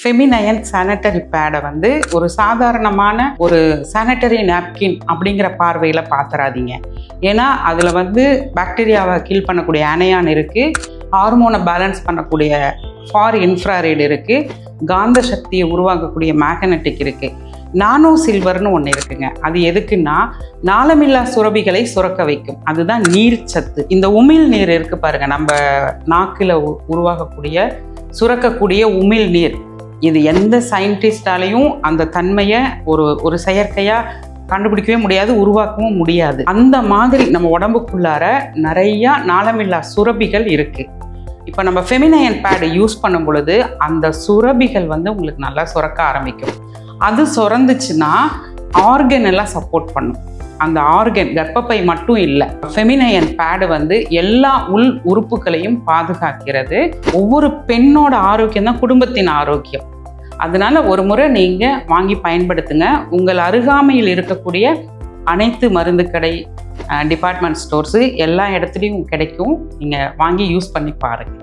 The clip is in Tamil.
ஃபெமினைன் சானிட்டரி பேடை வந்து ஒரு சாதாரணமான ஒரு சானிட்டரி நாப்கின் அப்படிங்கிற பார்வையில் பார்த்துறாதீங்க. ஏன்னா அதில் வந்து பாக்டீரியாவை கில் பண்ணக்கூடிய அனையான் இருக்குது, ஹார்மோனை பேலன்ஸ் பண்ணக்கூடிய ஃபார் இன்ஃப்ராரெட் இருக்குது, காந்த சக்தியை உருவாக்கக்கூடிய மேக்னெட்டிக் இருக்குது, நானோ சில்வர்னு ஒன்று இருக்குங்க. அது எதுக்குன்னா நாளமில்லா சுரபிகளை சுரக்க வைக்கும். அதுதான் நீர்ச்சத்து. இந்த உமிழ் நீர் இருக்கு பாருங்க, நம்ம நாக்கில் உருவாகக்கூடிய சுரக்கக்கூடிய உமிழ் நீர், இது எந்த சயின்டிஸ்டாலையும் அந்த தன்மையை ஒரு செயற்கையாக கண்டுபிடிக்கவே முடியாது, உருவாக்கவும் முடியாது. அந்த மாதிரி நம்ம உடம்புக்குள்ளார நிறையா நாளமில்லா சுரபிகள் இருக்குது. இப்போ நம்ம ஃபெமினைன் பேட் யூஸ் பண்ணும் பொழுது அந்த சுரபிகள் வந்து உங்களுக்கு நல்லா சுரக்க ஆரம்பிக்கும். அது சுரந்துச்சுன்னா ஆர்கன் எல்லாம் சப்போர்ட் பண்ணும். அந்த ஆர்கன் கர்ப்பப்பை மட்டும் இல்லை, ஃபெமினைன் பேடு வந்து எல்லா உள் உறுப்புகளையும் பாதுகாக்கிறது. ஒவ்வொரு பெண்ணோட ஆரோக்கியம் தான் குடும்பத்தின் ஆரோக்கியம். அதனால ஒரு முறை நீங்கள் வாங்கி பயன்படுத்துங்க. உங்கள் அருகாமையில் இருக்கக்கூடிய அனைத்து மருந்து கடை, டிபார்ட்மெண்ட் ஸ்டோர்ஸு எல்லா இடத்துலையும் கிடைக்கும். நீங்கள் வாங்கி யூஸ் பண்ணி பாருங்கள்.